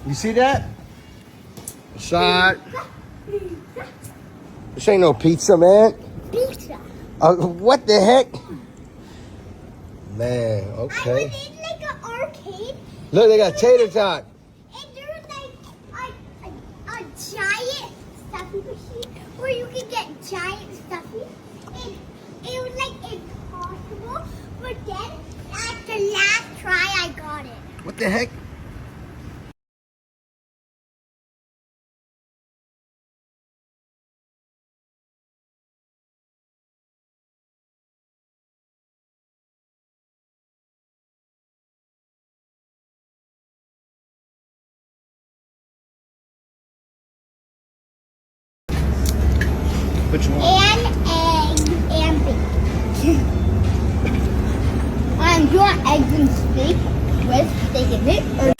You see that? Shot. This ain't no pizza, man. Pizza. What the heck? Man, okay. I went in like an arcade. Look, they got tater tot. And there was like a giant stuffy machine where you could get giant stuffy. And it was like impossible. But then at the last try, I got it. What the heck? Which one? And eggs and bacon. Do you want eggs and steak with steak in it? Or